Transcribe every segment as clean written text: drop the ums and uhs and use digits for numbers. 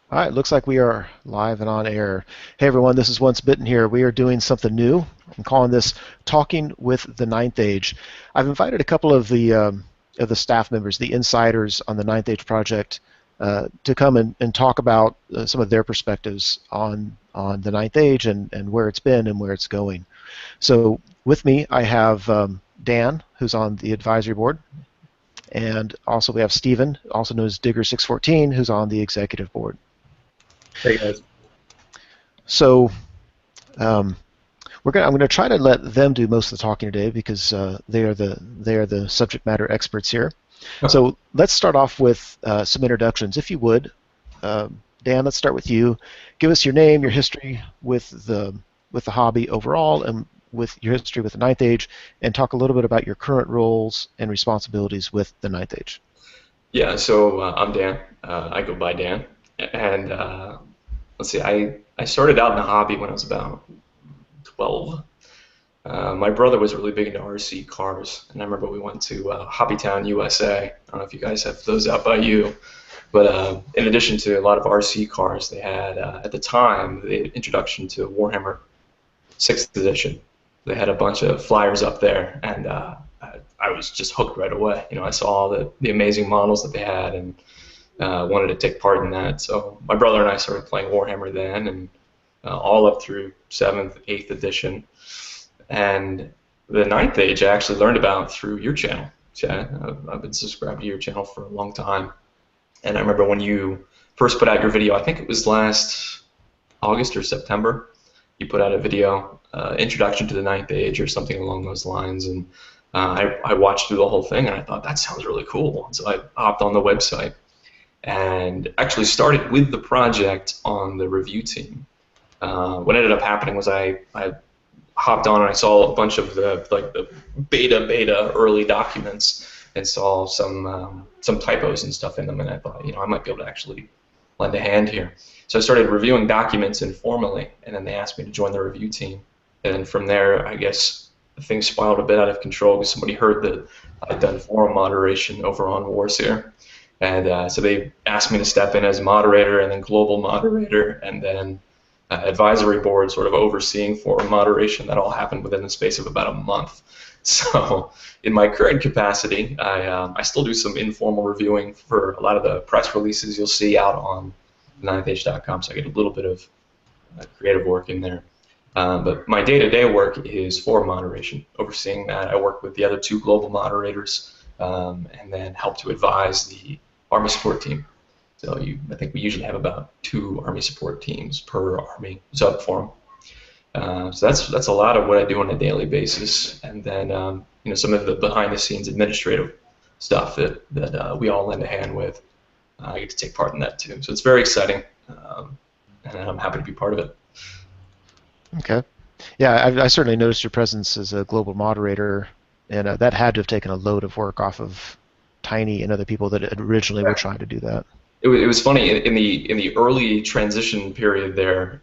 All right, looks like we are live and on air. Hey everyone, this is Once Bitten here. We are doing something new. I'm calling this Talking with the Ninth Age. I've invited a couple of the staff members, the insiders on the Ninth Age project, to come and talk about some of their perspectives on the Ninth Age and where it's been and where it's going. So with me, I have Dan, who's on the advisory board, and also we have Stephen, also known as Digger614, who's on the executive board. Hey guys. So um, I'm gonna try to let them do most of the talking today because they are the subject matter experts here. So let's start off with some introductions, if you would. Dan, let's start with you. Give us your name, your history with the hobby overall, and with your history with the Ninth Age, and talk a little bit about your current roles and responsibilities with the Ninth Age. Yeah, so I'm Dan. I go by Dan, and let's see. I started out in the hobby when I was about 12. My brother was really big into RC cars, and I remember we went to Hobbytown, USA. I don't know if you guys have those out by you, but in addition to a lot of RC cars, they had at the time the introduction to Warhammer 6th edition. They had a bunch of flyers up there, and I was just hooked right away. You know, I saw all the amazing models that they had, and wanted to take part in that. So my brother and I started playing Warhammer then, and all up through 7th, 8th edition. And the Ninth Age I actually learned about through your channel. Chad. I've been subscribed to your channel for a long time. And I remember when you first put out your video, I think it was last August or September, you put out a video, Introduction to the Ninth Age or something along those lines. And I watched through the whole thing and I thought, that sounds really cool. So I hopped on the website and actually started with the project on the review team. What ended up happening was I hopped on and I saw a bunch of the beta early documents and saw some typos and stuff in them, and I thought, I might be able to actually lend a hand here. So I started reviewing documents informally, and then they asked me to join the review team. And from there, I guess things spiraled a bit out of control because somebody heard that I'd done forum moderation over on Warseer. And so they asked me to step in as moderator and then global moderator and then advisory board sort of overseeing forum moderation. That all happened within the space of about a month. So in my current capacity, I still do some informal reviewing for a lot of the press releases you'll see out on ninthage.com, so I get a little bit of creative work in there. But my day-to-day work is forum moderation. Overseeing that, I work with the other two global moderators and then help to advise the Army support team. So I think we usually have about 2 Army support teams per Army sub forum. So that's a lot of what I do on a daily basis, and then some of the behind-the-scenes administrative stuff that we all lend a hand with. I get to take part in that too, so it's very exciting, and I'm happy to be part of it. Okay. Yeah, I certainly noticed your presence as a global moderator, and that had to have taken a load of work off of Tiny and other people that originally were trying to do that. It was funny in the early transition period there.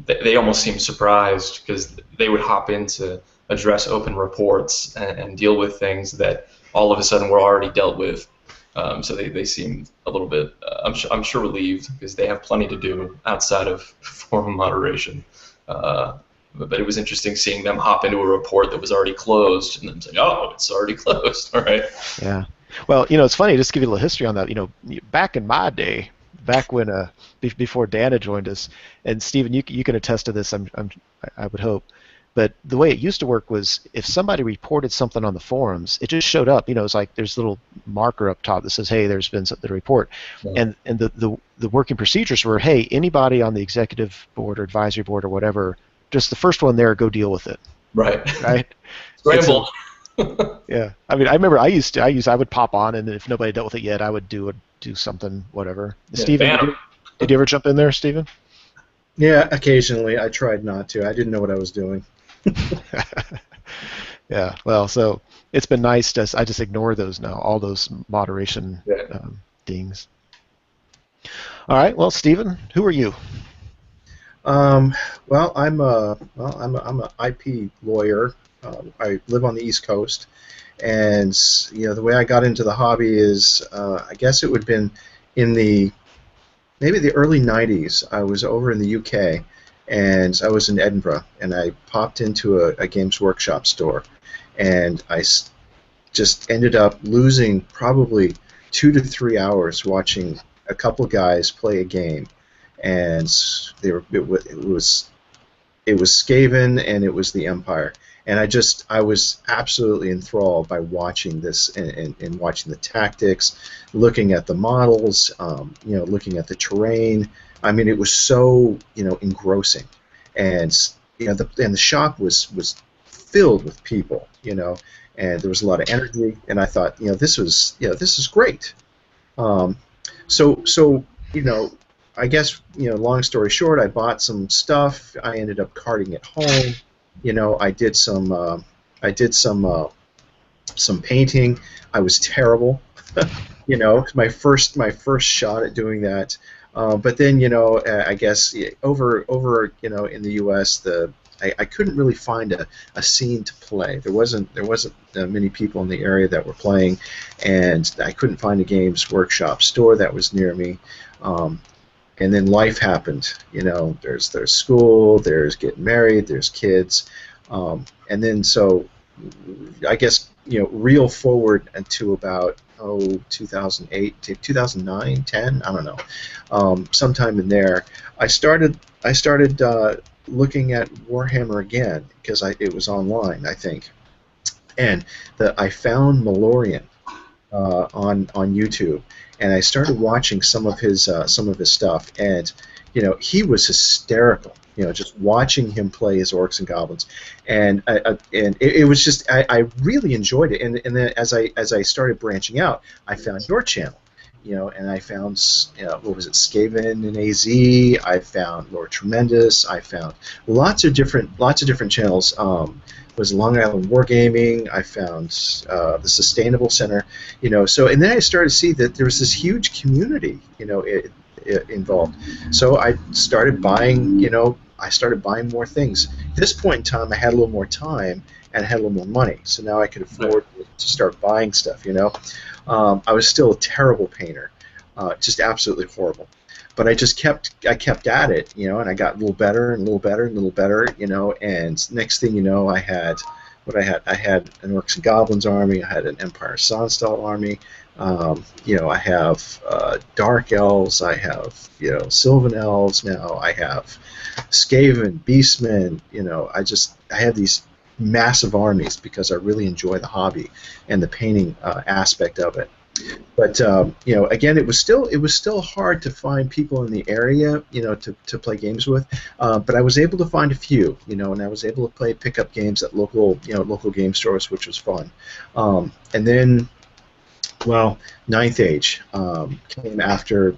They almost seemed surprised because they would hop in to address open reports and deal with things that all of a sudden were already dealt with. So they seemed a little bit, I'm sure relieved because they have plenty to do outside of forum moderation. But it was interesting seeing them hop into a report that was already closed and then saying, "Oh, it's already closed." All right. Yeah. Well, it's funny, just to give you a little history on that. Back in my day, back when before Dan had joined us, and Stephen, you can attest to this. I would hope. But the way it used to work was if somebody reported something on the forums, it just showed up. It's like there's a little marker up top that says, "Hey, there's been the report," yeah. And the working procedures were, "Hey, anybody on the executive board or advisory board or whatever, just the first one there, go deal with it." Right. Right. Scramble. Yeah, I mean, I remember I would pop on, and if nobody dealt with it yet, I would do something, whatever. Yeah, Stephen, did you ever jump in there, Stephen? Yeah, occasionally. I tried not to. I didn't know what I was doing. Yeah, well, so it's been nice to I just ignore those now, all those moderation dings. All right, well, Stephen, who are you? Well, I'm a IP lawyer. I live on the East Coast, and the way I got into the hobby is, I guess it would have been in the maybe the early '90s. I was over in the UK, and I was in Edinburgh, and I popped into a Games Workshop store, and just ended up losing probably 2 to 3 hours watching a couple guys play a game, and it was Skaven and it was the Empire. And I was absolutely enthralled by watching this and watching the tactics, looking at the models, looking at the terrain. I mean, it was so, engrossing. And, and the shop was filled with people, and there was a lot of energy. And I thought, this is great. Um, so I guess long story short, I bought some stuff. I ended up carting it home. I did some painting. I was terrible. My first shot at doing that. But then I guess over in the U.S. I couldn't really find a scene to play. There wasn't many people in the area that were playing, and I couldn't find a Games Workshop store that was near me. And then life happened. There's school, there's getting married, there's kids, and then so I guess reel forward into about 2008 to 2009, 10, I don't know, sometime in there, I started looking at Warhammer again because it was online, I think, and I found Malorian on YouTube, and I started watching some of his stuff, and he was hysterical. Just watching him play his orcs and goblins, and it was just I really enjoyed it. And then as I started branching out, I found your channel, and I found what was it, Skaven and AZ. I found Lord Tremendous. I found lots of different channels. Was Long Island Wargaming. I found the Sustainable Center, So, and then I started to see that there was this huge community, involved. So I started buying, more things. At this point in time, I had a little more time and I had a little more money, so now I could afford to start buying stuff. I was still a terrible painter, just absolutely horrible. But I kept at it, and I got a little better and a little better and a little better, and next thing you know, I had an Orcs and Goblins army, I had an Empire Sonstal army, I have Dark Elves, I have, Sylvan Elves now, I have Skaven, Beastmen, I have these massive armies because I really enjoy the hobby and the painting aspect of it. But again, it was still hard to find people in the area, to play games with. But I was able to find a few, and I was able to pick up games at local game stores, which was fun. And then, well, Ninth Age came after,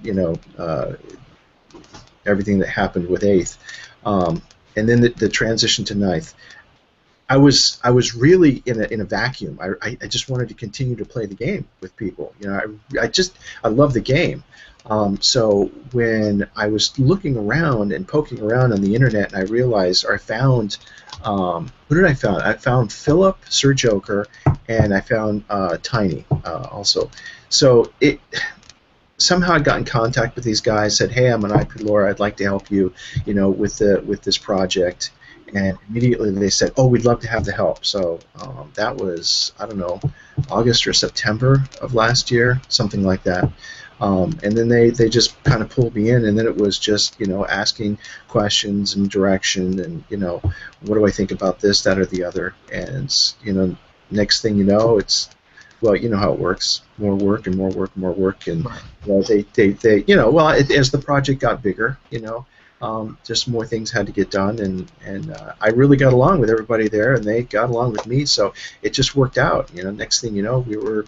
everything that happened with Eighth, and then the transition to Ninth. I was really in a vacuum. I just wanted to continue to play the game with people. I love the game. So when I was looking around and poking around on the internet, and I realized, or I found, who did I found? I found Philip, Sir Joker, and I found Tiny also. So somehow I got in contact with these guys. Said, "Hey, I'm an IP lawyer. I'd like to help you, with this project." And immediately they said, "Oh, we'd love to have the help." So that was, I don't know, August or September of last year, something like that. And then they just kind of pulled me in, and then it was just asking questions and direction, and what do I think about this, that, or the other, and next thing you know, it's, well, you know how it works, more work and more work and more work, and as the project got bigger, just more things had to get done, and I really got along with everybody there, and they got along with me, so it just worked out. Next thing you know, we were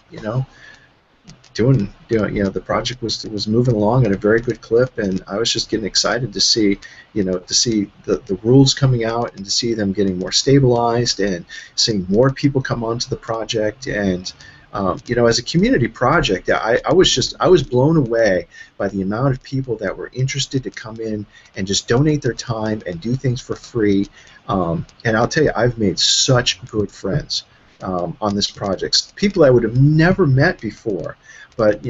doing the project was moving along at a very good clip, and I was just getting excited to see the rules coming out, and to see them getting more stabilized, and seeing more people come onto the project, and as a community project, I was blown away by the amount of people that were interested to come in and just donate their time and do things for free. And I'll tell you, I've made such good friends on this project. People I would have never met before. But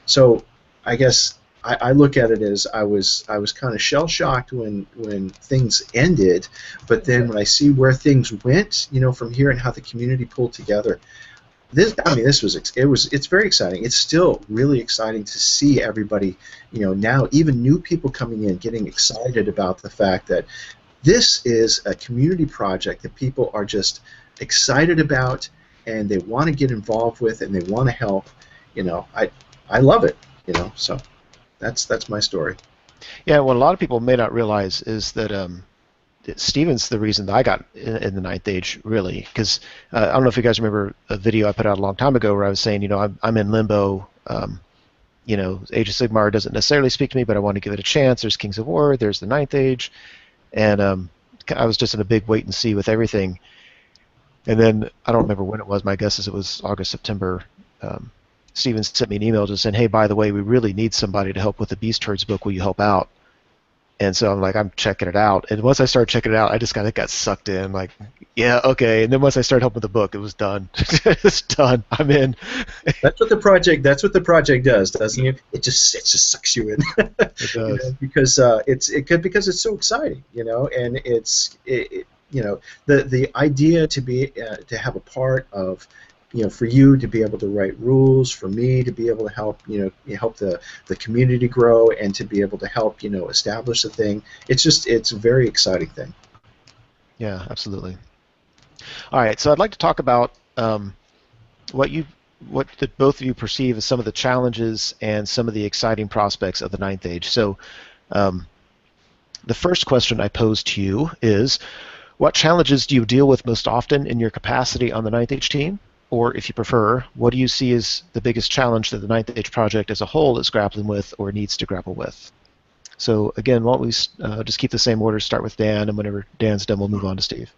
so I guess I look at it as I was kind of shell shocked when things ended, but then when I see where things went, from here and how the community pulled together, this was it's very exciting. It's still really exciting to see everybody, now even new people coming in getting excited about the fact that this is a community project that people are just excited about and they want to get involved with and they want to help. I love it. So that's my story. Yeah, what a lot of people may not realize is that Steven's the reason that I got in the ninth age, really, because I don't know if you guys remember a video I put out a long time ago where I was saying, I'm in limbo. Age of Sigmar doesn't necessarily speak to me, but I want to give it a chance. There's Kings of War, there's the ninth age, and I was just in a big wait and see with everything. And then I don't remember when it was. My guess is it was August, September. Steven sent me an email just saying, "Hey, by the way, we really need somebody to help with the Beast Herds book. Will you help out?" And so I'm like, I'm checking it out. And once I started checking it out, I just kind of got sucked in. Like, yeah, okay. And then once I started helping with the book, it was done. It's done. I'm in. That's what the project does, doesn't it? It just sucks you in. It does. Because because it's so exciting, and the idea to be to have a part of, for you to be able to write rules, for me to be able to help, help the community grow, and to be able to help, establish the thing. It's a very exciting thing. Yeah, absolutely. All right. So I'd like to talk about what you what did both of you perceive as some of the challenges and some of the exciting prospects of the ninth age. So um, the first question I pose to you is, what challenges do you deal with most often in your capacity on the ninth age team? Or if you prefer, what do you see as the biggest challenge that the ninth age project as a whole is grappling with or needs to grapple with? So again, why don't we just keep the same order, start with Dan, and whenever Dan's done, we'll move on to Steve.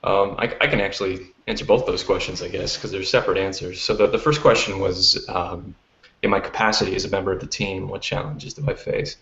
I can actually answer both those questions, I guess, because they're separate answers. So the first question was, in my capacity as a member of the team, what challenges do I face?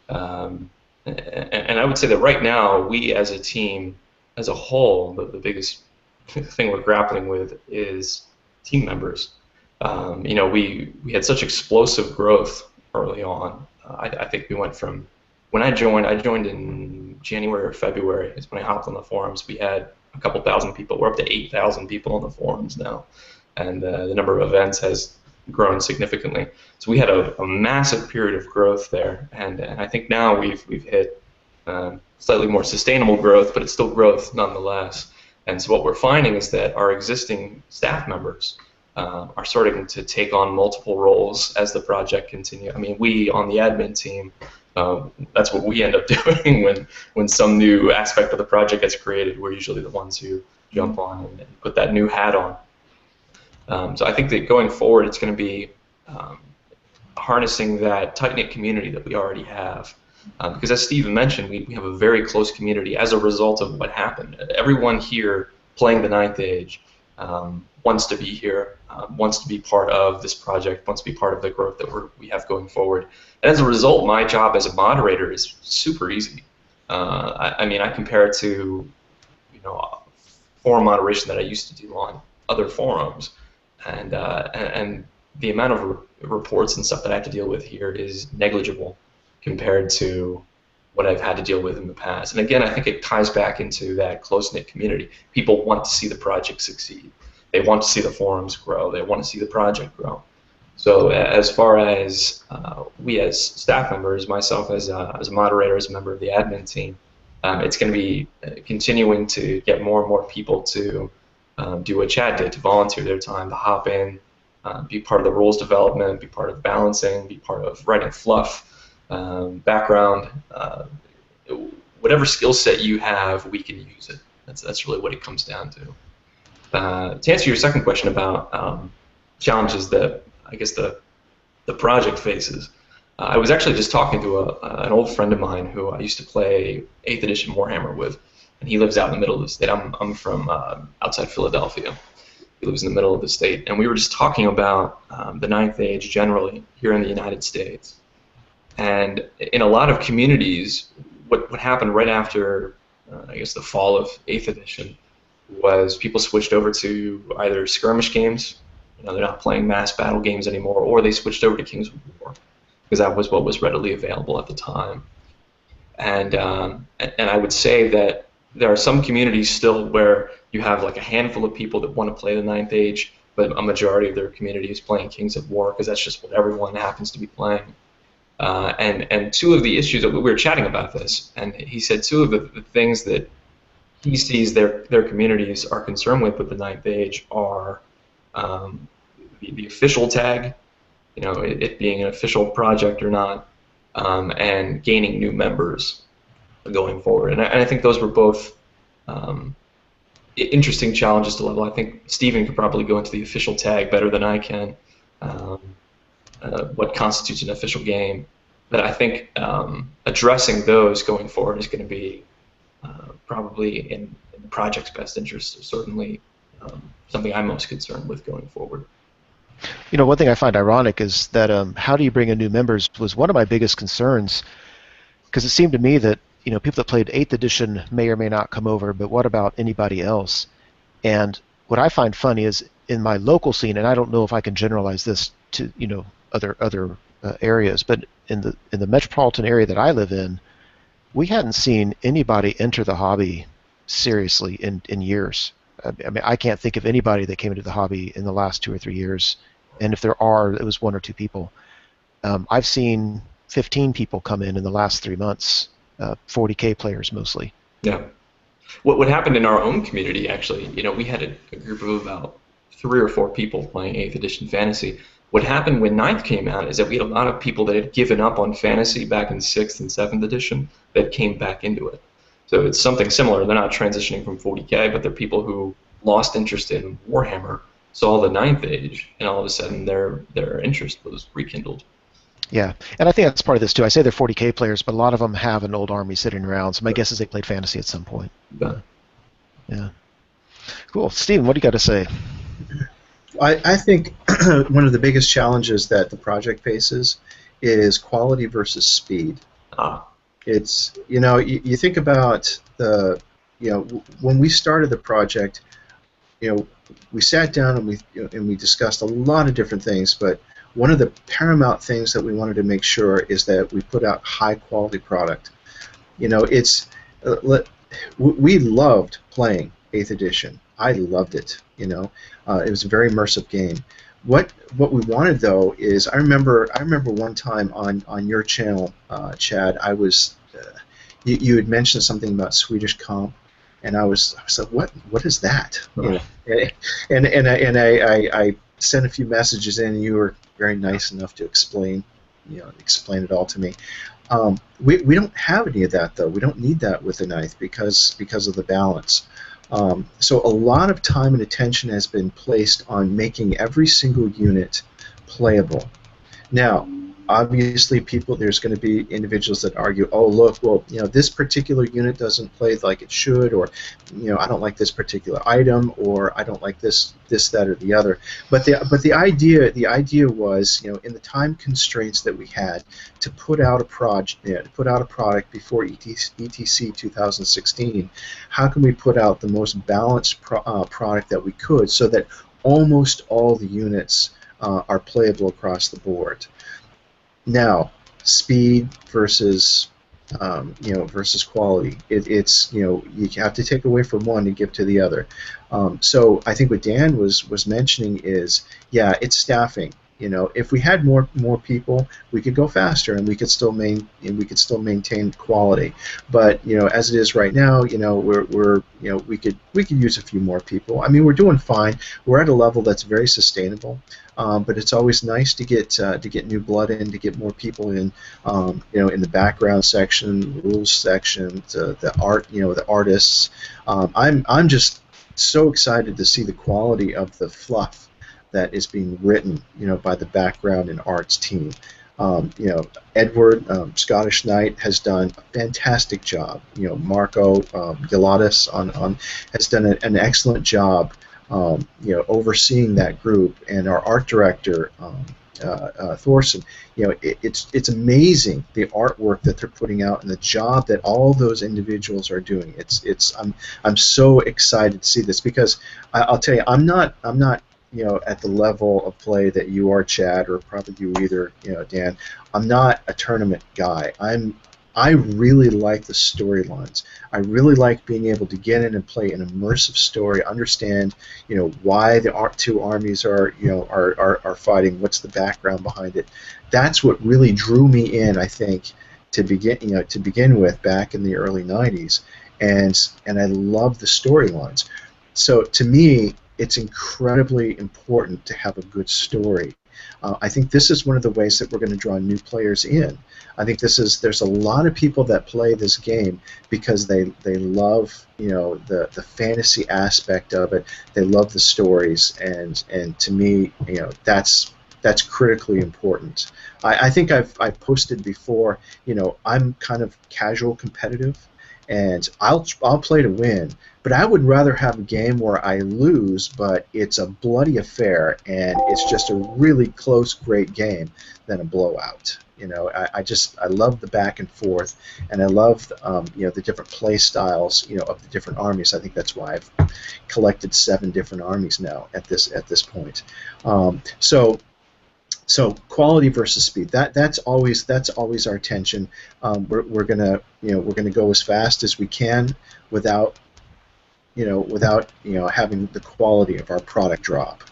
And I would say that right now, we as a team, as a whole, the biggest thing we're grappling with is team members. We had such explosive growth early on. I think we went from when I joined in January or February is when I hopped on the forums. We had a couple thousand people. We're up to 8,000 people on the forums now, and the number of events has grown significantly. So we had a massive period of growth there, and I think now we've hit slightly more sustainable growth, but it's still growth nonetheless. And so what we're finding is that our existing staff members are starting to take on multiple roles as the project continues. I mean, we on the admin team, that's what we end up doing when some new aspect of the project gets created. We're usually the ones who jump on and put that new hat on. So I think that going forward, it's going to be harnessing that tight-knit community that we already have. Because as Steven mentioned, we have a very close community as a result of what happened. Everyone here playing the ninth age wants to be here, wants to be part of this project, wants to be part of the growth that we have going forward. And as a result, my job as a moderator is super easy. I mean, I compare it to forum moderation that I used to do on other forums, and the amount of reports and stuff that I have to deal with here is negligible compared to what I've had to deal with in the past. And again, I think it ties back into that close-knit community. People want to see the project succeed. They want to see the forums grow. They want to see the project grow. So as far as we as staff members, myself as a moderator, as a member of the admin team, it's going to be continuing to get more and more people to do what Chad did, to volunteer their time, to hop in, be part of the rules development, be part of balancing, be part of writing fluff, background, whatever skill set you have, we can use it. That's really what it comes down to. To answer your second question about challenges that I guess the project faces, I was actually just talking to an old friend of mine who I used to play 8th edition Warhammer with, and he lives out in the middle of the state. I'm from outside Philadelphia. He lives in the middle of the state, and we were just talking about the ninth age generally here in the United States. And in a lot of communities, what happened right after, I guess, the fall of 8th edition was people switched over to either skirmish games, they're not playing mass battle games anymore, or they switched over to Kings of War. because that was what was readily available at the time. And I would say that there are some communities still where you have like a handful of people that want to play the Ninth Age, but a majority of their community is playing Kings of War because that's just what everyone happens to be playing. And two of the issues that we were chatting about this, and he said two of the things that he sees their communities are concerned with the Ninth Age are the official tag, it being an official project or not, and gaining new members going forward. And I think those were both interesting challenges to level. I think Stephen could probably go into the official tag better than I can, what constitutes an official game. But I think addressing those going forward is going to be probably in the project's best interest, certainly something I'm most concerned with going forward. One thing I find ironic is that how do you bring in new members was one of my biggest concerns, because it seemed to me that people that played 8th edition may or may not come over, but what about anybody else? And what I find funny is in my local scene, and I don't know if I can generalize this to other areas, but in the metropolitan area that I live in, we hadn't seen anybody enter the hobby seriously in years. I mean, I can't think of anybody that came into the hobby in the last 2 or 3 years, and if there are, it was 1 or 2 people. I've seen 15 people come in the last 3 months, 40K players mostly. Yeah. What happened in our own community, actually, we had a group of about 3 or 4 people playing 8th edition fantasy. What happened when 9th came out is that we had a lot of people that had given up on fantasy back in 6th and 7th edition that came back into it. So it's something similar. They're not transitioning from 40K, but they're people who lost interest in Warhammer, saw the 9th Age, and all of a sudden their interest was rekindled. Yeah, and I think that's part of this too. I say they're 40K players, but a lot of them have an old army sitting around, so my guess is they played fantasy at some point. Yeah. Cool. Steven, what do you got to say? I think one of the biggest challenges that the project faces is quality versus speed. It's, you think about when we started the project, we sat down and we discussed a lot of different things, but one of the paramount things that we wanted to make sure is that we put out high quality product. We loved playing 8th edition. I loved it. It was a very immersive game. What we wanted though is I remember one time on your channel, Chad, I was you had mentioned something about Swedish comp, and I was like, what is that? And I sent a few messages in, and you were very nice enough to explain it all to me. We don't have any of that though. We don't need that with the Ninth because of the balance. So a lot of time and attention has been placed on making every single unit playable. Now, obviously, there's going to be individuals that argue, oh, look, well, this particular unit doesn't play like it should, or, I don't like this particular item, or I don't like this, that, or the other. But the idea was, in the time constraints that we had, to put out a product before ETC 2016. How can we put out the most balanced product that we could, so that almost all the units are playable across the board? Now, speed versus versus quality. It's you have to take away from one to give to the other. So I think what Dan was mentioning is, yeah, it's staffing. If we had more people, we could go faster and we could still maintain quality. But as it is right now, we could use a few more people. I mean, we're doing fine. We're at a level that's very sustainable. But it's always nice to get new blood in, to get more people in, in the background section, rules section, the art, the artists. I'm just so excited to see the quality of the fluff that is being written, by the background and arts team. Edward, Scottish Knight, has done a fantastic job. Marco Gelatis has done an excellent job. Overseeing that group, and our art director, Thorson. It's amazing the artwork that they're putting out and the job that all those individuals are doing. I'm so excited to see this, because I'll tell you, I'm not at the level of play that you are, Chad, or probably you either, Dan. I'm not a tournament guy. I really like the storylines. I really like being able to get in and play an immersive story, understand, why the two armies are, are fighting, what's the background behind it. That's what really drew me in, I think, to begin with back in the early '90s, and I love the storylines. So to me, it's incredibly important to have a good story. I think this is one of the ways that we're going to draw new players in. I think there's a lot of people that play this game because they love the fantasy aspect of it. They love the stories, and to me, that's critically important. I think I've posted before. I'm kind of casual competitive, and I'll play to win. But I would rather have a game where I lose, but it's a bloody affair and it's just a really close, great game than a blowout. I love the back and forth, and I love the different play styles of the different armies. I think that's why I've collected 7 different armies now at this point. So quality versus speed. That's always our tension. We're gonna go as fast as we can without having the quality of our product drop.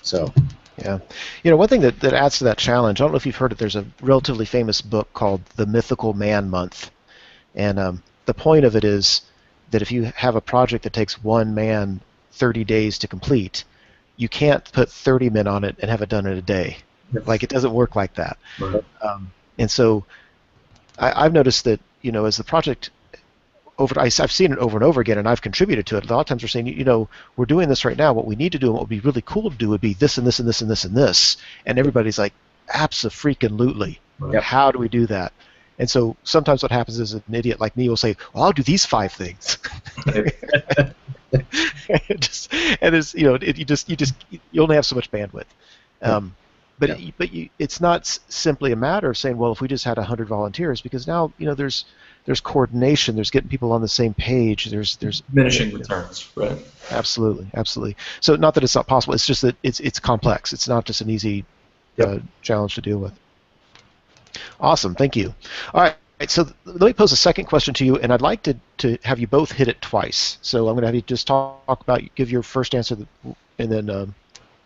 So. Yeah. One thing that adds to that challenge, I don't know if you've heard it, there's a relatively famous book called The Mythical Man Month. And the point of it is that if you have a project that takes one man 30 days to complete, you can't put 30 men on it and have it done in a day. Like, it doesn't work like that. Right. And so I've noticed that, as the project I've seen it over and over again, and I've contributed to it. A lot of times we're saying, we're doing this right now. What we need to do, and what would be really cool to do, would be this and this and this and this and this. And everybody's like, abso-freaking-lutely. Right. How do we do that? And so sometimes what happens is an idiot like me will say, well, I'll do these 5 things. And it's, you only have so much bandwidth. It's not simply a matter of saying, well, if we just had 100 volunteers, because now there's coordination, there's getting people on the same page, there's diminishing returns, right? Absolutely. So not that it's not possible, it's just that it's complex. It's not just an easy challenge to deal with. Awesome, thank you. All right. So let me pose a second question to you, and I'd like to have you both hit it twice. So I'm going to have you just give your first answer, and then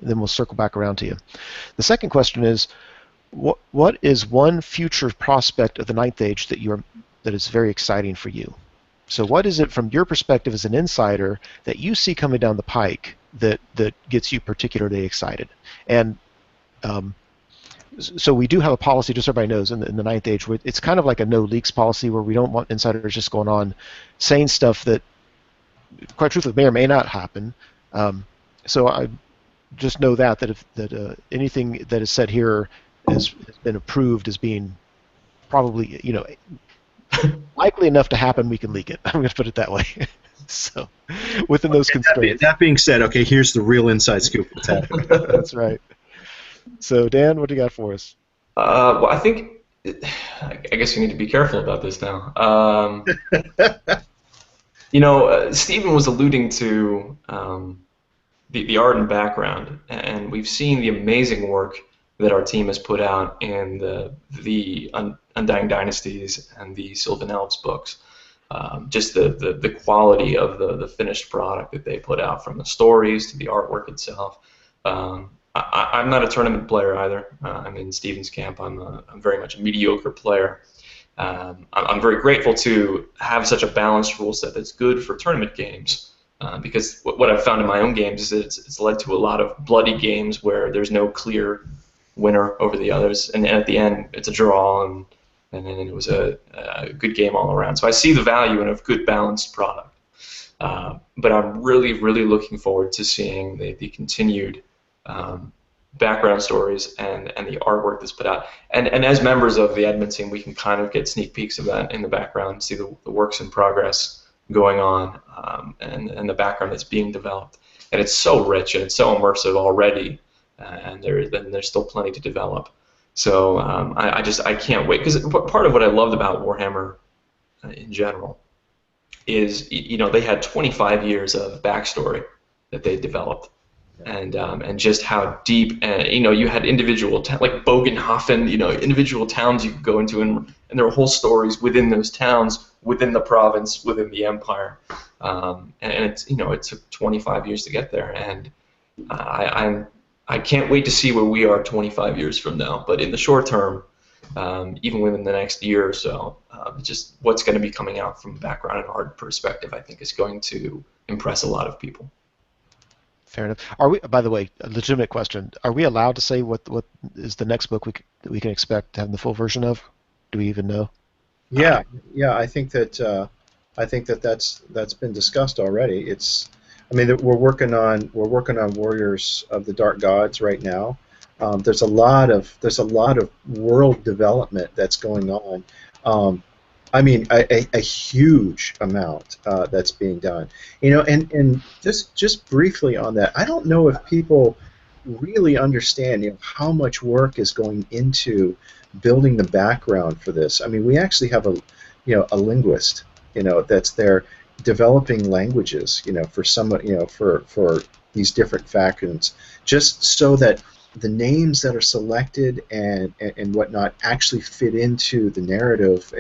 we'll circle back around to you. The second question is, what is one future prospect of the Ninth Age that is very exciting for you? So what is it from your perspective as an insider that you see coming down the pike that gets you particularly excited? And so we do have a policy, just so everybody knows, in the Ninth Age, where it's kind of like a no leaks policy, where we don't want insiders just going on saying stuff that, quite truthfully, may or may not happen. So I just know that anything that is said here has been approved as being probably, likely enough to happen. We can leak it. I'm going to put it that way. So, within those constraints. That being said, okay, here's the real inside scoop. What's happening? That's right. So, Dan, what do you got for us? Well, I think, I guess we need to be careful about this now. Stephen was alluding to the art and background, and we've seen the amazing work that our team has put out in the Undying Dynasties and the Sylvan Elves books. Just the quality of the finished product that they put out, from the stories to the artwork itself. I'm not a tournament player either. I'm in Stephen's camp. I'm very much a mediocre player. I'm very grateful to have such a balanced rule set that's good for tournament games, because what I've found in my own games is that it's led to a lot of bloody games where there's no clear winner over the others, and at the end it's a draw, and then it was a good game all around. So I see the value in a good balanced product, but I'm really, really looking forward to seeing the continued background stories and the artwork that's put out. And as members of the admin team, we can kind of get sneak peeks of that in the background, see the works in progress going on, and the background that's being developed. And it's so rich and it's so immersive already, and there's still plenty to develop. So I can't wait, because part of what I loved about Warhammer in general is, they had 25 years of backstory that they developed. and just how deep, and you had individual like Bogenhofen, individual towns you could go into, and there were whole stories within those towns, within the province, within the empire, and it took 25 years to get there, and I can't wait to see where we are 25 years from now. But in the short term, even within the next year or so, just what's going to be coming out from a background and art perspective, I think is going to impress a lot of people. Fair enough. Are we? By the way, a legitimate question. Are we allowed to say what is the next book that we can expect to have the full version of? Do we even know? Yeah, yeah. I think that that's been discussed already. I mean, we're working on Warriors of the Dark Gods right now. There's a lot of world development that's going on. Um, I mean, a huge amount that's being done. And just briefly on that, I don't know if people really understand, how much work is going into building the background for this. I mean, we actually have a linguist, that's there developing languages, for some, for these different factions, just so that the names that are selected and whatnot actually fit into the narrative.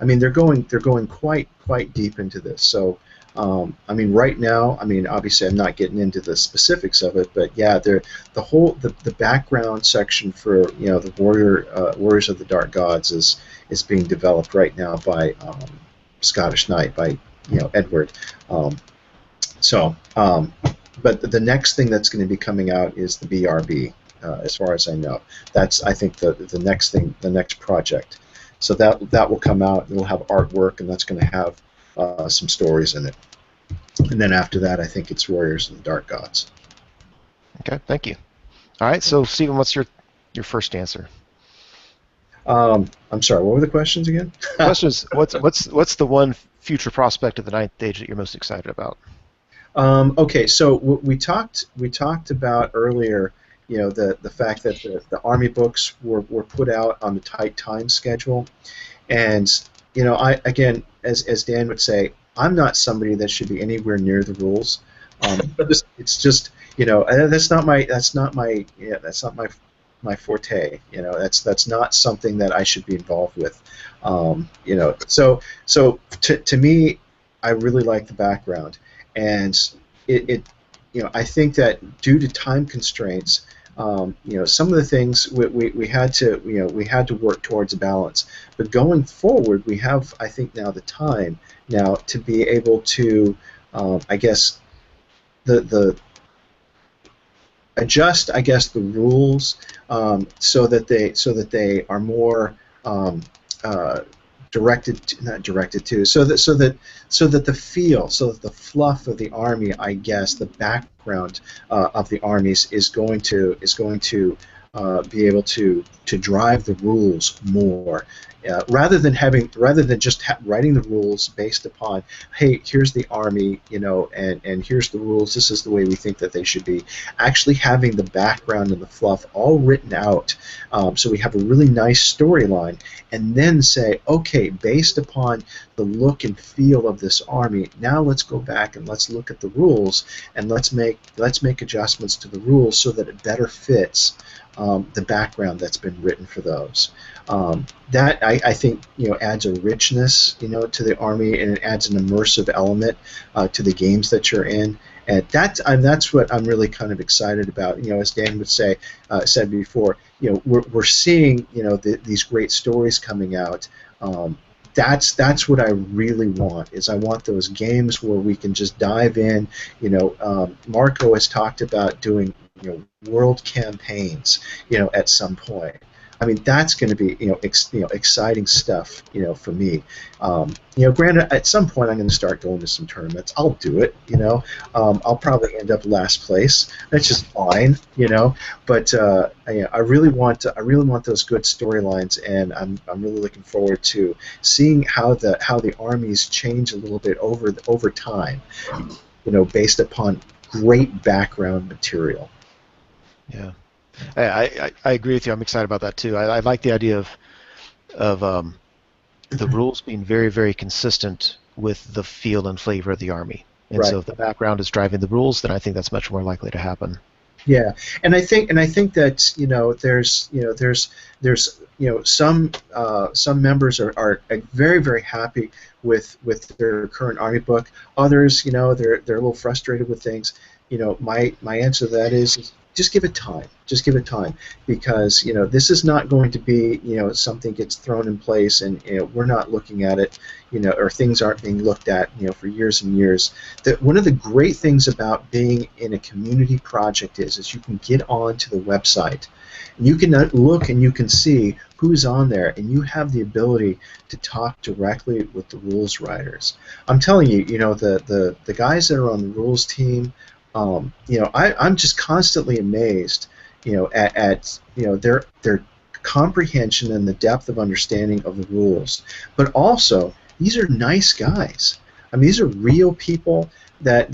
I mean, they're going quite deep into this. So, I mean, right now, I mean, obviously, I'm not getting into the specifics of it, but yeah, the background section for the Warriors of the Dark Gods is being developed right now by Scottish Knight, by Edward. Um, so, but the next thing that's going to be coming out is the BRB, as far as I know. That's, I think, the next thing, the next project. So that will come out. It'll have artwork, and that's going to have some stories in it. And then after that, I think it's Warriors of the Dark Gods. Okay, thank you. All right, so Stephen, what's your first answer? I'm sorry. What were the questions again? The question is, what's the one future prospect of the Ninth Age that you're most excited about? Okay, so we talked about earlier, the fact that the Army books were put out on the tight time schedule, and I, again, as Dan would say, I'm not somebody that should be anywhere near the rules. It's just that's not my forte. That's not something that I should be involved with. So to me, I really like the background, and it I think that due to time constraints, some of the things we had to work towards a balance. But going forward, we have, I think, now the time now to be able to, I guess, the adjust, I guess, the rules, so that they are more not directed to, so that the feel, so that the fluff of the army, I guess, the background of the armies is going to be able to drive the rules more, rather than just writing the rules based upon, hey, here's the army, and here's the rules. This is the way we think that they should be. Actually, having the background and the fluff all written out, so we have a really nice storyline, and then say, okay, based upon the look and feel of this army, now let's go back and let's look at the rules, and let's make adjustments to the rules so that it better fits the background that's been written for those. That I think adds a richness to the army, and it adds an immersive element to the games that you're in, and that's what I'm really kind of excited about. As Dan would say, said before, we're seeing these great stories coming out. That's what I really want. Is I want those games where we can just dive in. Marco has talked about doing world campaigns at some point. I mean, that's going to be exciting stuff for me. Granted, at some point I'm going to start going to some tournaments. I'll do it. I'll probably end up last place. That's just fine. But I really want those good storylines, and I'm really looking forward to seeing how the armies change a little bit over time. Based upon great background material. Yeah, I agree with you. I'm excited about that too. I like the idea of the rules being very, very consistent with the feel and flavor of the army. And Right. so if the background is driving the rules, then I think that's much more likely to happen. Yeah, and I think that there's some members are very very happy with their current Army book. Others, they're a little frustrated with things. My answer to that is just give it time. Just give it time, because this is not going to be something gets thrown in place and we're not looking at it, or things aren't being looked at for years and years. One of the great things about being in a community project is you can get onto the website and you can look and you can see who's on there, and you have the ability to talk directly with the rules writers. I'm telling you, the guys that are on the rules team, I'm just constantly amazed, at their comprehension and the depth of understanding of the rules. But also, these are nice guys. I mean, these are real people that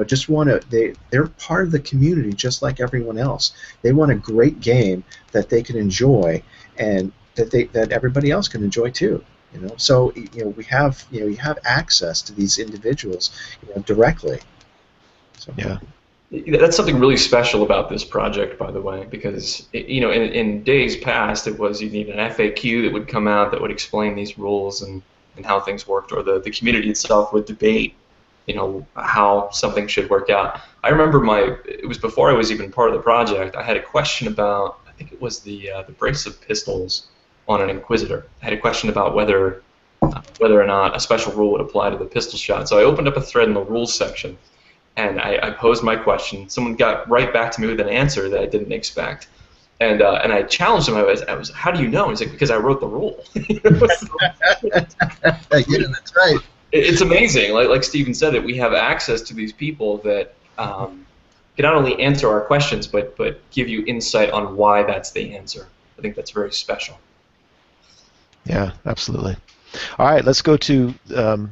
just want to. They're part of the community just like everyone else. They want a great game that they can enjoy, and that everybody else can enjoy too. So we have you have access to these individuals directly. So. Yeah. That's something really special about this project, by the way, because in days past, it was you need an FAQ that would come out that would explain these rules and how things worked, or the community itself would debate, how something should work out. I remember it was before I was even part of the project. I had a question about, I think it was the brace of pistols on an Inquisitor. I had a question about whether or not a special rule would apply to the pistol shot. So I opened up a thread in the rules section, and I posed my question. Someone got right back to me with an answer that I didn't expect, and I challenged him. I was, how do you know? And he's like, because I wrote the rule. Yeah, that's right. It's amazing. Like Steven said, that we have access to these people that can not only answer our questions, but give you insight on why that's the answer. I think that's very special. Yeah, absolutely. All right, let's go to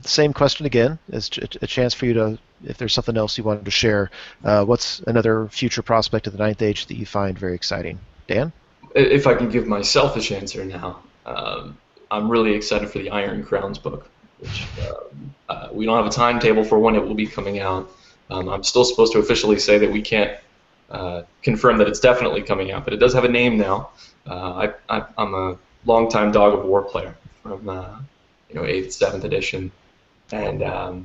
same question again. As a chance for you to, if there's something else you wanted to share, what's another future prospect of the Ninth Age that you find very exciting? Dan? If I can give my selfish answer now, I'm really excited for the Iron Crowns book, which we don't have a timetable for when it will be coming out. I'm still supposed to officially say that we can't confirm that it's definitely coming out, but it does have a name now. I'm a longtime Dog of War player from 8th, 7th edition, and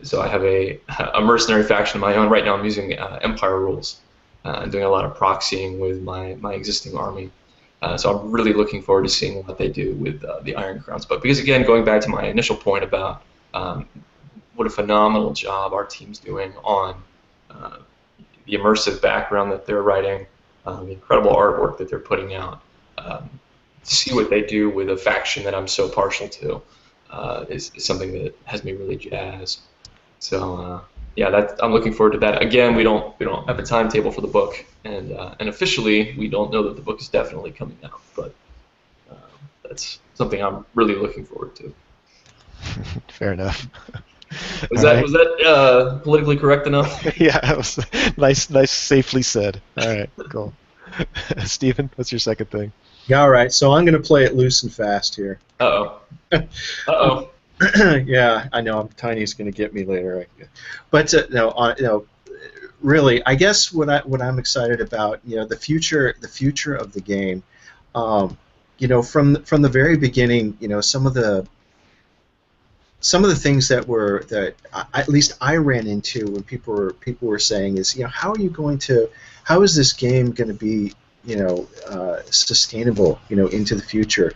so I have a mercenary faction of my own. Right now I'm using Empire rules and doing a lot of proxying with my existing army. So I'm really looking forward to seeing what they do with the Iron Crowns. But because, again, going back to my initial point about what a phenomenal job our team's doing on the immersive background that they're writing, the incredible artwork that they're putting out, see what they do with a faction that I'm so partial to is something that has me really jazzed. So yeah, I'm looking forward to that. Again, we don't have a timetable for the book, and officially we don't know that the book is definitely coming out, but that's something I'm really looking forward to. Fair enough. Was that politically correct enough? Yeah, it was nice, safely said. All right, cool. Stephen, what's your second thing? Yeah, all right. So I'm going to play it loose and fast here. Uh-oh. Uh-oh. Yeah, I know. Tiny's going to get me later. But really, I guess what I'm excited about, the future of the game. From the very beginning, some of the things that at least I ran into when people were saying is, how is this game going to be sustainable into the future?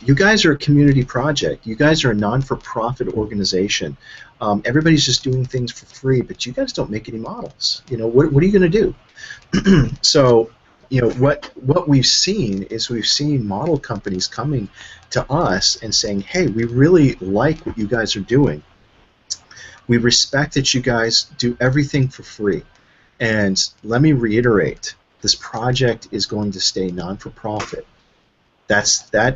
You guys are a community project. You guys are a non-for-profit organization. Everybody's just doing things for free, but you guys don't make any models. What are you going to do? So, what we've seen is model companies coming to us and saying, hey, we really like what you guys are doing. We respect that you guys do everything for free. And let me reiterate, this project is going to stay non-for-profit. That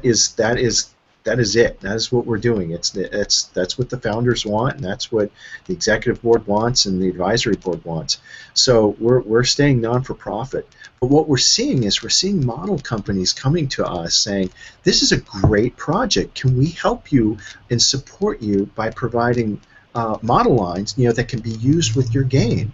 is it. That is what we're doing. That's what the founders want, and that's what the executive board wants, and the advisory board wants. So we're staying non-for-profit. But what we're seeing model companies coming to us saying, "This is a great project. Can we help you and support you by providing model lines, that can be used with your game.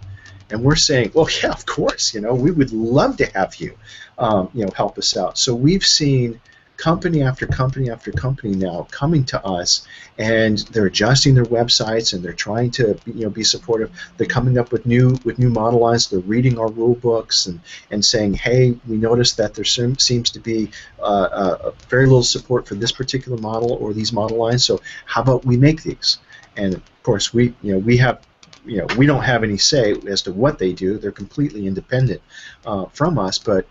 And we're saying, well, yeah, of course, we would love to have you, help us out. So we've seen company after company after company now coming to us, and they're adjusting their websites, and they're trying to, be supportive. They're coming up with new model lines. They're reading our rule books and saying, hey, we noticed that there seems to be very little support for this particular model or these model lines. So how about we make these? And of course, we have we don't have any say as to what they do. They're completely independent from us. But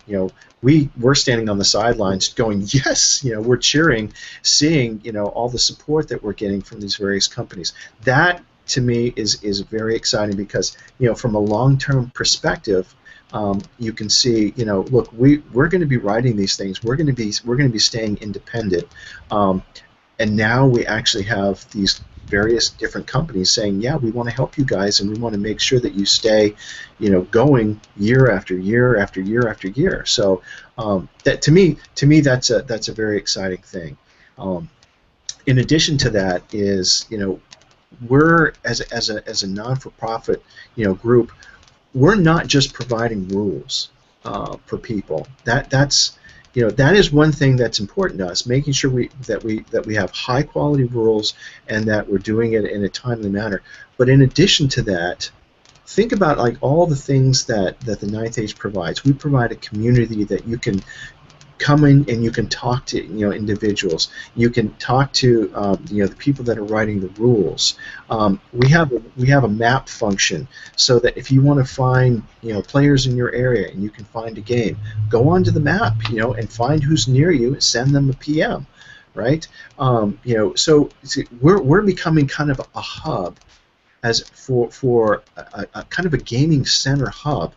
we're standing on the sidelines, going, yes, we're cheering, seeing all the support that we're getting from these various companies. That to me is very exciting because from a long-term perspective, you can see look, we're going to be writing these things. We're going to be staying independent. And now we actually have these various different companies saying, yeah, we want to help you guys, and we want to make sure that you stay, going year after year after year after year. So that to me, that's a very exciting thing. In addition to that is, we're as a non-for-profit, group, we're not just providing rules for people. That is one thing that's important to us, making sure that we have high quality rules and that we're doing it in a timely manner. But in addition to that, think about like all the things that the Ninth Age provides. We provide a community that you can come in and you can talk to individuals. You can talk to the people that are writing the rules. We have a map function so that if you want to find players in your area and you can find a game, go onto the map and find who's near you and send them a PM, right? So we're becoming kind of a hub as for a kind of a gaming center hub.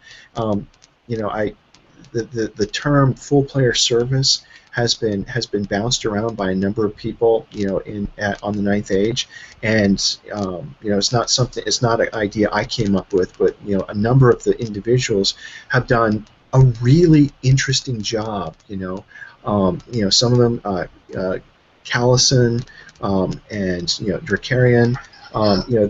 The term full player service has been bounced around by a number of people on the Ninth Age, and it's not an idea I came up with, but a number of the individuals have done a really interesting job. Some of them, Callison and Dracarian.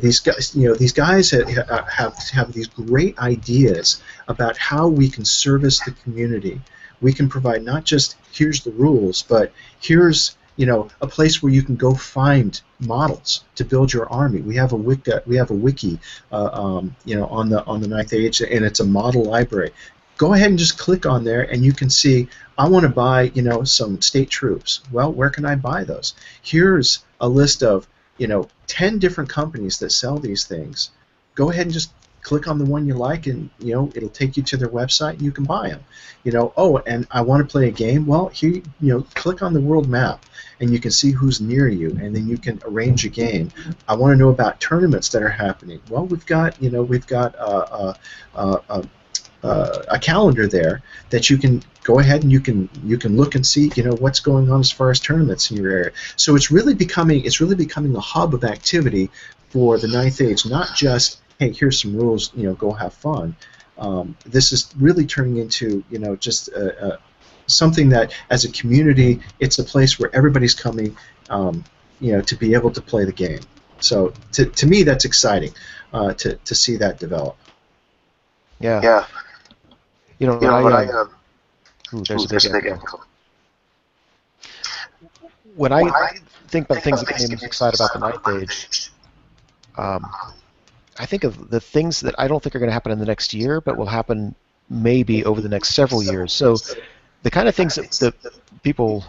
These guys have these great ideas about how we can service the community. We can provide not just here's the rules, but here's a place where you can go find models to build your army. We have a wiki on the Ninth Age, and it's a model library. Go ahead and just click on there, and you can see, I want to buy some state troops. Well, where can I buy those? Here's a list of 10 different companies that sell these things. Go ahead and just click on the one you like, and it'll take you to their website, and you can buy them. Oh, and I want to play a game. Well, here, click on the world map, and you can see who's near you, and then you can arrange a game. I want to know about tournaments that are happening. Well, we've got a calendar there that you can go ahead and you can look and see what's going on as far as tournaments in your area. So it's really becoming a hub of activity for the Ninth Age, not just, hey, here's some rules, go have fun. This is really turning into just something that as a community, it's a place where everybody's coming to be able to play the game. So to me, that's exciting to see that develop. Yeah. Yeah. There's a big echo. When I think about things that get me excited about the Ninth Age, I think of the things that I don't think are going to happen in the next year, but will happen maybe over the next several years. So the kind of things that people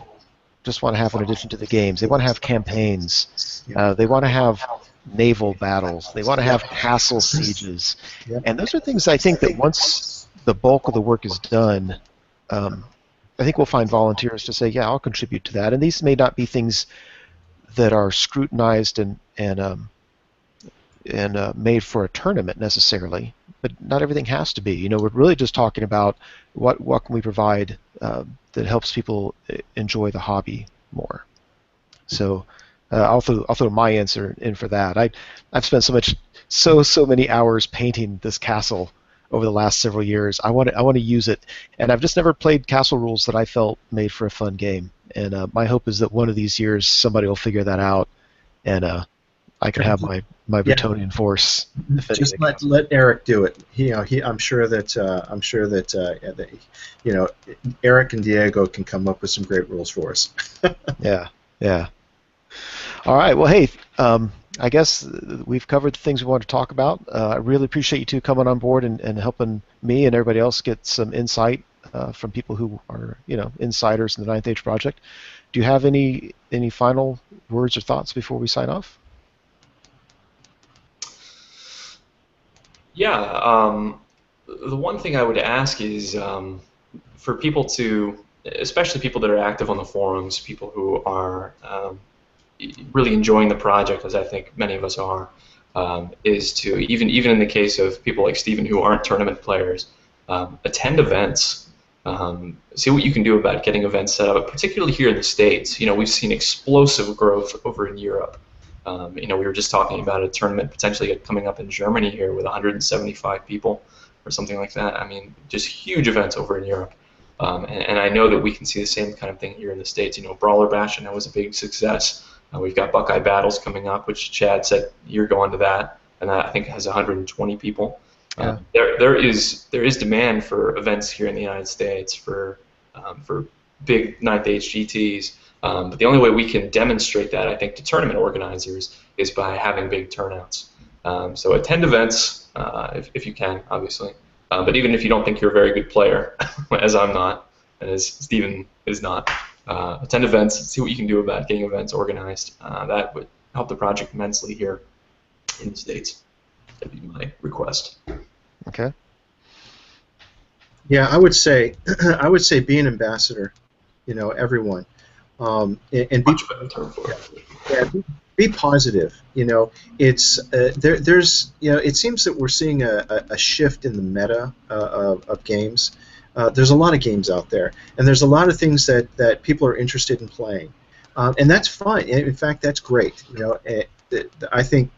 just want to have in addition to the games, they want to have campaigns, they want to have naval battles, they want to have castle sieges, and those are things I think that once the bulk of the work is done, I think we'll find volunteers to say, yeah, I'll contribute to that. And these may not be things that are scrutinized and made for a tournament necessarily, but not everything has to be. We're really just talking about what can we provide that helps people enjoy the hobby more. So I'll throw my answer in for that. I've spent so many hours painting this castle over the last several years. I want to use it, and I've just never played castle rules that I felt made for a fun game. And my hope is that one of these years somebody will figure that out, and I can have my Yeah, Bretonian force if just anything happens. let Eric do it. I'm sure that Eric and Diego can come up with some great rules for us. Yeah, yeah. All right. Well, hey, I guess we've covered the things we want to talk about. I really appreciate you two coming on board and helping me and everybody else get some insight from people who are, insiders in the Ninth Age project. Do you have any final words or thoughts before we sign off? Yeah, the one thing I would ask is for people to, especially people that are active on the forums, people who are really enjoying the project, as I think many of us are, is to even in the case of people like Steven who aren't tournament players, attend events. See what you can do about getting events set up, particularly here in the States. We've seen explosive growth over in Europe. We were just talking about a tournament potentially coming up in Germany here with 175 people or something like that. I mean, just huge events over in Europe. And I know that we can see the same kind of thing here in the States. Brawler Bash, I know, was a big success. We've got Buckeye Battles coming up, which Chad said you're going to that, and that I think has 120 people. Yeah. There is demand for events here in the United States for big Ninth Age GTs. But the only way we can demonstrate that, I think, to tournament organizers is by having big turnouts. So attend events if you can, obviously. But even if you don't think you're a very good player, as I'm not, and as Steven is not, attend events, see what you can do about getting events organized. That would help the project immensely here in the States. That'd be my request. Okay. Yeah, I would say be an ambassador. Everyone, and be Much better term for it. yeah, be positive. It's there's it seems that we're seeing a shift in the meta of games. There's a lot of games out there, and there's a lot of things that people are interested in playing, and that's fine. In fact, that's great. I think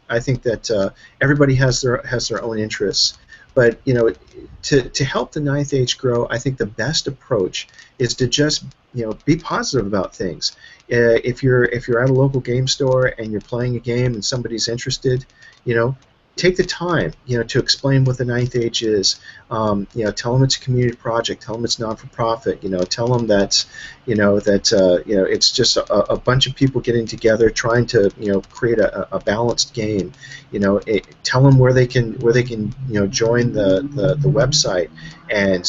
that everybody has their own interests, but to help the Ninth Age grow, I think the best approach is to just be positive about things. If you're at a local game store and you're playing a game and somebody's interested, take the time to explain what the Ninth Age is. Tell them it's a community project. Tell them it's not for profit. Tell them that it's just a bunch of people getting together trying to create a balanced game. Tell them where they can join the website. And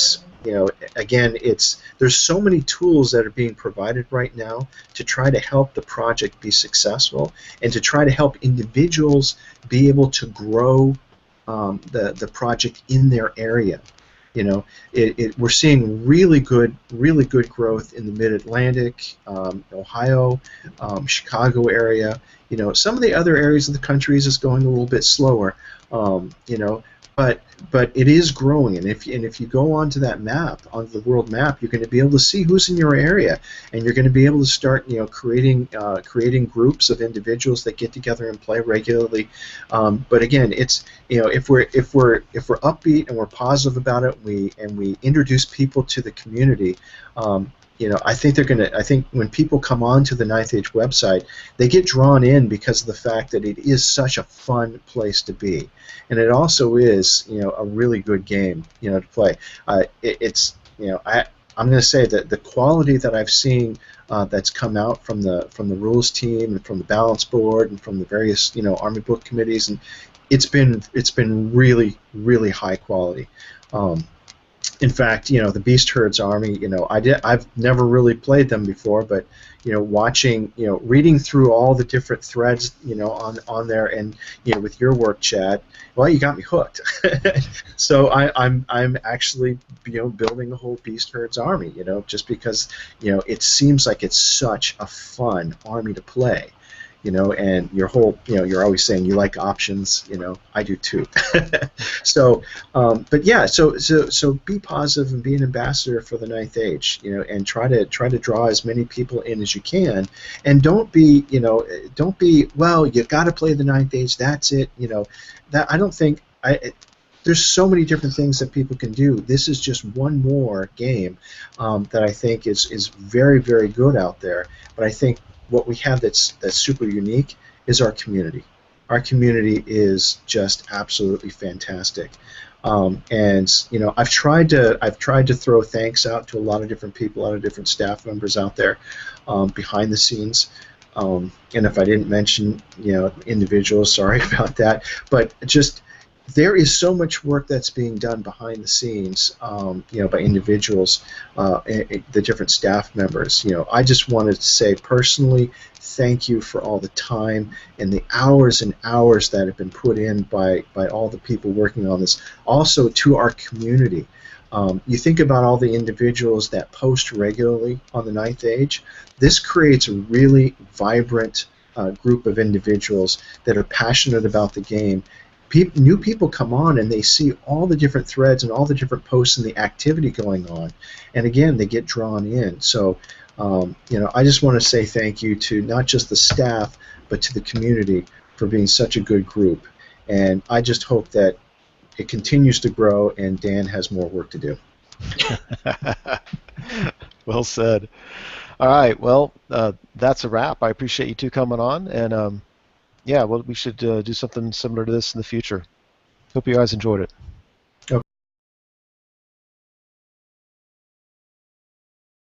again, there's so many tools that are being provided right now to try to help the project be successful and to try to help individuals be able to grow the project in their area. We're seeing really good growth in the Mid-Atlantic, Ohio, Chicago area. Some of the other areas of the country is going a little bit slower. But it is growing, and if you go onto that map, onto the world map, you're going to be able to see who's in your area, and you're going to be able to start creating groups of individuals that get together and play regularly. But again, it's if we're upbeat and we're positive about it, and we introduce people to the community. I think when people come onto the Ninth Age website, they get drawn in because of the fact that it is such a fun place to be, and it also is a really good game to play. I'm going to say that the quality that I've seen that's come out from the rules team and from the balance board and from the various Army book committees, and it's been really high quality. In fact, the Beast Herds Army, I've never really played them before, but watching, reading through all the different threads, on there, and with your work, Chad, well, you got me hooked. So I'm actually building a whole Beast Herds Army, just because it seems like it's such a fun army to play. And your whole, you're always saying you like options, I do too. So, but yeah, so be positive and be an ambassador for the Ninth Age, and try to draw as many people in as you can, and don't be, well, you got to play the Ninth Age, that's it, that I don't think there's so many different things that people can do. This is just one more game that I think is very, very good out there. But I think what we have that's super unique is our community. our community is just absolutely fantastic. And I've tried to throw thanks out to a lot of different people, a lot of different staff members out there behind the scenes. And if I didn't mention individuals, sorry about that. But just there is so much work that's being done behind the scenes, by individuals, the different staff members. I just wanted to say personally, thank you for all the time and the hours and hours that have been put in by all the people working on this. Also to our community. You think about all the individuals that post regularly on the Ninth Age. This creates a really vibrant group of individuals that are passionate about the game. New people come on and they see all the different threads and all the different posts and the activity going on, and again they get drawn in. So I just want to say thank you to not just the staff but to the community for being such a good group, and I just hope that it continues to grow and Dan has more work to do. Well said. All right. Well, that's a wrap. I appreciate you two coming on, and yeah, well, we should do something similar to this in the future. Hope you guys enjoyed it.